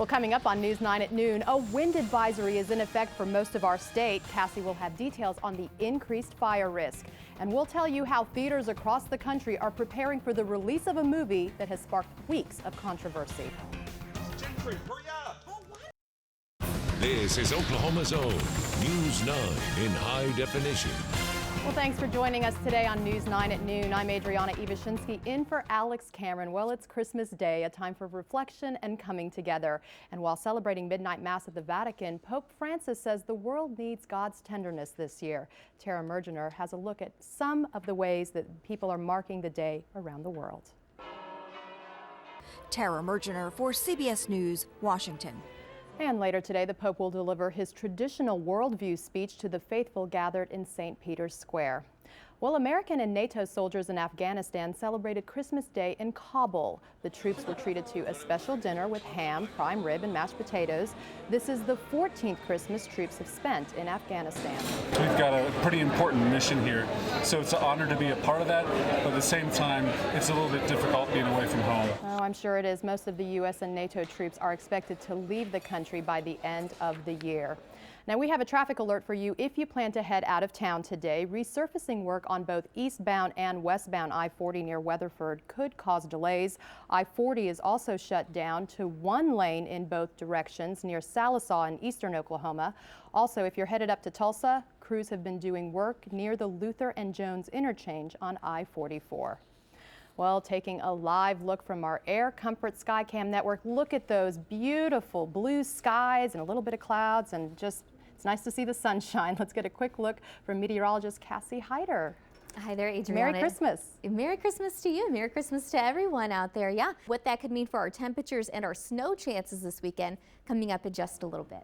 Well, coming up on News 9 at noon, a wind advisory is in effect for most of our state. Cassie will have details on the increased fire risk. And we'll tell you how theaters across the country are preparing for the release of a movie that has sparked weeks of controversy. Gentry, hurry up! This is Oklahoma's own News 9 in high definition. Well, thanks for joining us today on News 9 at noon. I'm Adriana Ivashinsky in for Alex Cameron. Well, it's Christmas Day, a time for reflection and coming together. And while celebrating midnight mass at the Vatican, Pope Francis says the world needs God's tenderness this year. Tara Mergener has a look at some of the ways that people are marking the day around the world. Tara Mergener for CBS News, Washington. And later today, the Pope will deliver his traditional worldview speech to the faithful gathered in St. Peter's Square. Well, American and NATO soldiers in Afghanistan celebrated Christmas Day in Kabul. The troops were treated to a special dinner with ham, prime rib, and mashed potatoes. This is the 14th Christmas troops have spent in Afghanistan. We've got a pretty important mission here, so it's an honor to be a part of that, but at the same time, it's a little bit difficult being away from home. Oh, I'm sure it is. Most of the U.S. and NATO troops are expected to leave the country by the end of the year. Now, we have a traffic alert for you if you plan to head out of town today. Resurfacing work on both eastbound and westbound I-40 near Weatherford could cause delays. I-40 is also shut down to one lane in both directions near Sallisaw in eastern Oklahoma. Also, if you're headed up to Tulsa, crews have been doing work near the Luther and Jones interchange on I-44. Well, taking a live look from our Air Comfort Skycam network, look at those beautiful blue skies and a little bit of clouds, and just it's nice to see the sunshine. Let's get a quick look from meteorologist Cassie Hyder. Hi there, Adriana. Merry Christmas. Merry Christmas to you. Merry Christmas to everyone out there. Yeah, what that could mean for our temperatures and our snow chances this weekend coming up in just a little bit.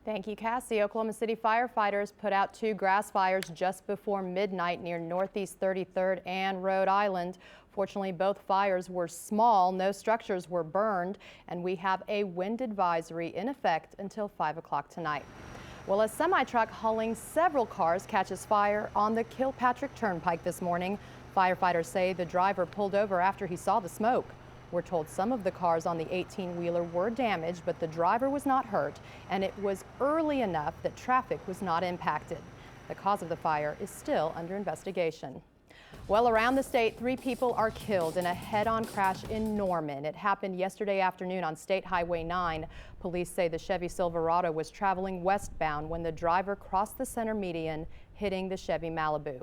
Thank you, Cassie. Oklahoma City firefighters put out 2 grass fires just before midnight near Northeast 33rd and Rhode Island. Fortunately, both fires were small. No structures were burned, and we have a wind advisory in effect until 5 o'clock tonight. Well, a semi-truck hauling several cars catches fire on the Kilpatrick Turnpike this morning. Firefighters say the driver pulled over after he saw the smoke. We're told some of the cars on the 18-wheeler were damaged, but the driver was not hurt, and it was early enough that traffic was not impacted. The cause of the fire is still under investigation. Well, around the state, 3 people are killed in a head-on crash in Norman. It happened yesterday afternoon on State Highway 9. Police say the Chevy Silverado was traveling westbound when the driver crossed the center median, hitting the Chevy Malibu.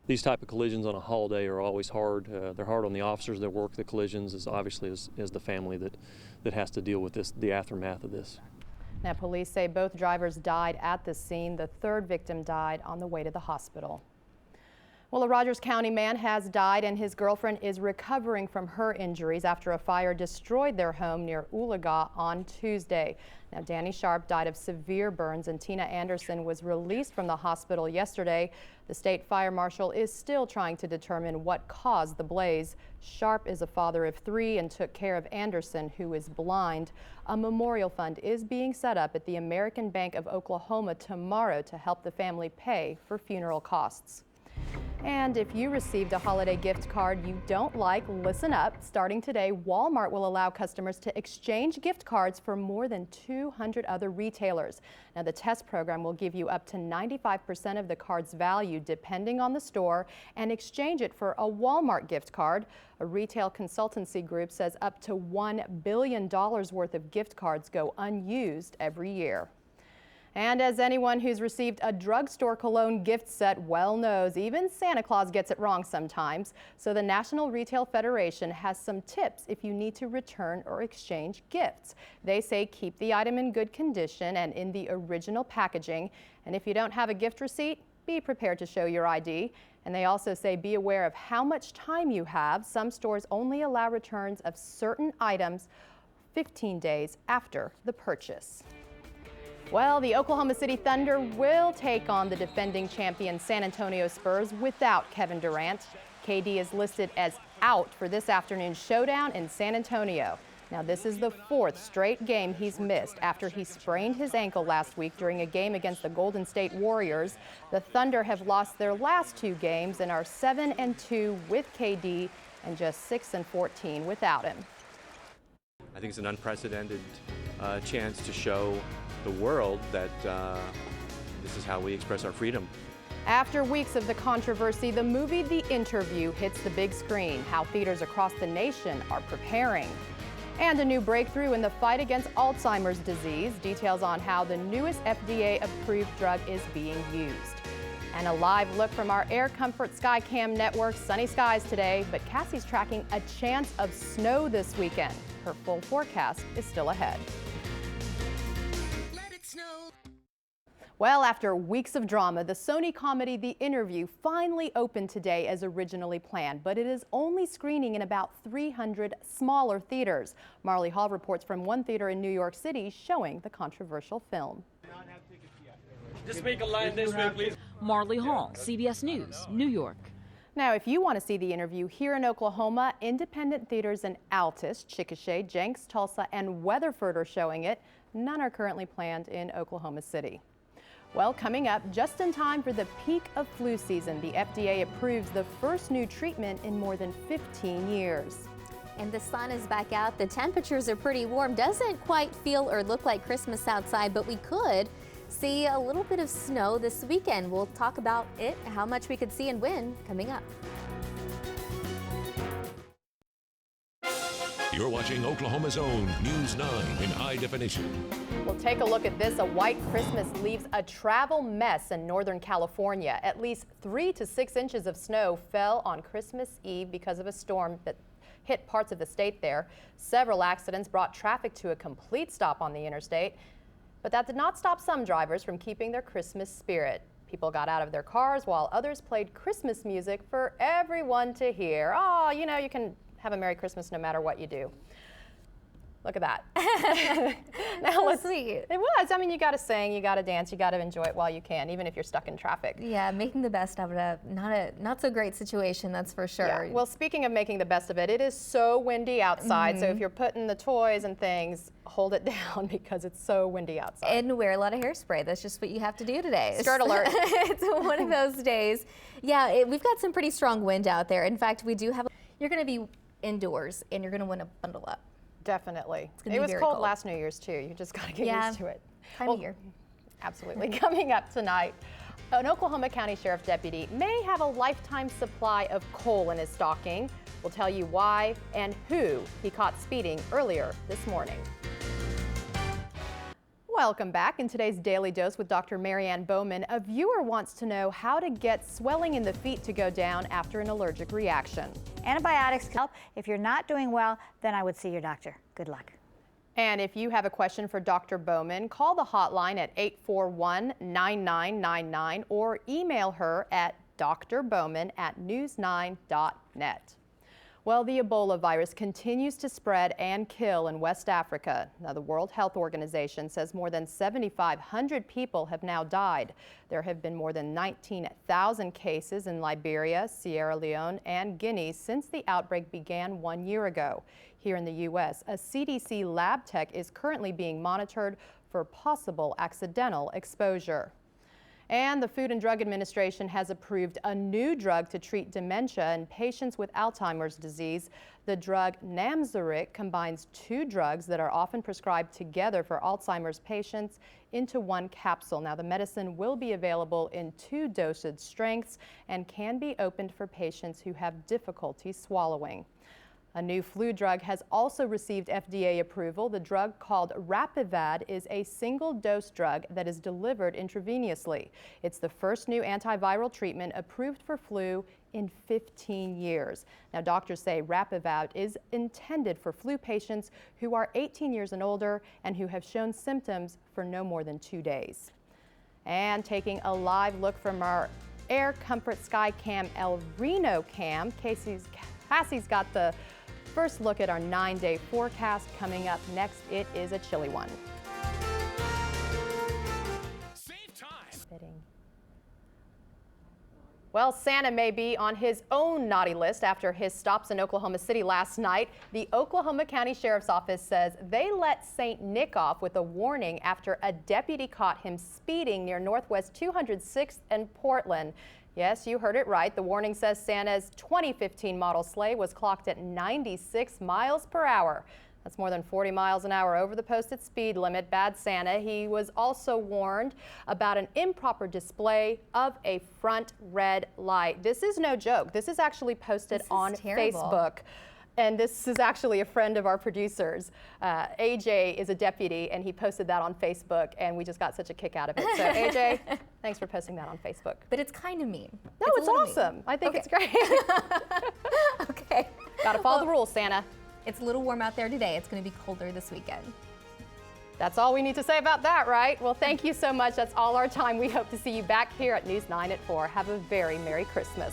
These type of collisions on a holiday are always hard. They're hard on the officers that work the collisions, as obviously as the family that has to deal with the aftermath of this. Now, police say both drivers died at the scene. The 3rd victim died on the way to the hospital. Well, a Rogers County man has died, and his girlfriend is recovering from her injuries after a fire destroyed their home near Oologah on Tuesday. Now, Danny Sharp died of severe burns, and Tina Anderson was released from the hospital yesterday. The state fire marshal is still trying to determine what caused the blaze. Sharp is a father of 3 and took care of Anderson, who is blind. A memorial fund is being set up at the American Bank of Oklahoma tomorrow to help the family pay for funeral costs. And if you received a holiday gift card you don't like, listen up. Starting today, Walmart will allow customers to exchange gift cards for more than 200 other retailers. Now, the test program will give you up to 95% of the card's value depending on the store and exchange it for a Walmart gift card. A retail consultancy group says up to $1 billion worth of gift cards go unused every year. And as anyone who's received a drugstore cologne gift set well knows, even Santa Claus gets it wrong sometimes. So the National Retail Federation has some tips if you need to return or exchange gifts. They say keep the item in good condition and in the original packaging. And if you don't have a gift receipt, be prepared to show your ID. And they also say be aware of how much time you have. Some stores only allow returns of certain items 15 days after the purchase. Well, the Oklahoma City Thunder will take on the defending champion San Antonio Spurs without Kevin Durant. KD is listed as out for this afternoon's showdown in San Antonio. Now, this is the 4th straight game he's missed after he sprained his ankle last week during a game against the Golden State Warriors. The Thunder have lost their last 2 games and are 7-2 with KD and just 6-14 without him. I think it's an unprecedented chance to show the world that this is how we express our freedom. After weeks of the controversy, the movie The Interview hits the big screen, how theaters across the nation are preparing. And a new breakthrough in the fight against Alzheimer's disease, details on how the newest FDA-approved drug is being used. And a live look from our Air Comfort Skycam network. Sunny skies today, but Cassie's tracking a chance of snow this weekend. Her full forecast is still ahead. Let it snow. Well, after weeks of drama, the Sony comedy The Interview finally opened today as originally planned, but it is only screening in about 300 smaller theaters. Marley Hall reports from one theater in New York City showing the controversial film. Just make a line this way, please. Marley Hall, CBS News, New York. Now, if you want to see The Interview here in Oklahoma, independent theaters in Altus, Chickasha, Jenks, Tulsa, and Weatherford are showing it. None are currently planned in Oklahoma City. Well, coming up just in time for the peak of flu season, the FDA approves the first new treatment in more than 15 years. And the sun is back out. The temperatures are pretty warm. Doesn't quite feel or look like Christmas outside, but we could see a little bit of snow this weekend. We'll talk about it, how much we could see and when, coming up. You're watching Oklahoma's own News 9 in high definition. We'll take a look at this. A white Christmas leaves a travel mess in Northern California. At least 3 to 6 inches of snow fell on Christmas Eve because of a storm that hit parts of the state there. Several accidents brought traffic to a complete stop on the interstate, but that did not stop some drivers from keeping their Christmas spirit. People got out of their cars while others played Christmas music for everyone to hear. Oh, you know, you can have a Merry Christmas no matter what you do. Look at that. Now let's see. It was. I mean, you got to sing, you got to dance, you got to enjoy it while you can, even if you're stuck in traffic. Yeah, making the best of it. Not so great situation, that's for sure. Yeah. Well, speaking of making the best of it, it is so windy outside. So if you're putting the toys and things, hold it down because it's so windy outside. And wear a lot of hairspray. That's just what you have to do today. Skirt alert. It's one of those days. Yeah, we've got some pretty strong wind out there. In fact, we do have. You're going to be indoors and you're going to want to bundle up. Definitely. It was cold last New Year's too. You just got to get used to it. Time of year. Absolutely. Coming up tonight, an Oklahoma County Sheriff deputy may have a lifetime supply of coal in his stocking. We'll tell you why and who he caught speeding earlier this morning. Welcome back. In today's Daily Dose with Dr. Marianne Bowman, a viewer wants to know how to get swelling in the feet to go down after an allergic reaction. Antibiotics can help. If you're not doing well, then I would see your doctor. Good luck. And if you have a question for Dr. Bowman, call the hotline at 841-9999 or email her at drbowman@news9.net. Well, the Ebola virus continues to spread and kill in West Africa. Now, the World Health Organization says more than 7,500 people have now died. There have been more than 19,000 cases in Liberia, Sierra Leone, and Guinea since the outbreak began 1 year ago. Here in the U.S., a CDC lab tech is currently being monitored for possible accidental exposure. And the Food and Drug Administration has approved a new drug to treat dementia in patients with Alzheimer's disease. The drug Namzaric combines 2 drugs that are often prescribed together for Alzheimer's patients into 1 capsule. Now, the medicine will be available in 2 dosage strengths and can be opened for patients who have difficulty swallowing. A new flu drug has also received FDA approval. The drug called Rapivad is a single-dose drug that is delivered intravenously. It's the first new antiviral treatment approved for flu in 15 years. Now, doctors say Rapivad is intended for flu patients who are 18 years and older and who have shown symptoms for no more than 2 days. And taking a live look from our Air Comfort Skycam El Reno cam, Cassie's got the first look at our 9-day forecast. Coming up next, it is a chilly one. Save time. Well, Santa may be on his own naughty list after his stops in Oklahoma City last night. The Oklahoma County Sheriff's Office says they let St. Nick off with a warning after a deputy caught him speeding near Northwest 206th and Portland. Yes, you heard it right. The warning says Santa's 2015 model sleigh was clocked at 96 miles per hour. That's more than 40 miles an hour over the posted speed limit. Bad Santa. He was also warned about an improper display of a front red light. This is no joke. This is actually posted on Facebook. And this is actually a friend of our producers. AJ is a deputy, and he posted that on Facebook, and we just got such a kick out of it. So AJ, thanks for posting that on Facebook. But it's kind of mean. No, it's awesome. I think it's great. Okay. Gotta follow the rules, Santa. It's a little warm out there today. It's going to be colder this weekend. That's all we need to say about that, right? Well, thank you so much. That's all our time. We hope to see you back here at News 9 at 4. Have a very Merry Christmas.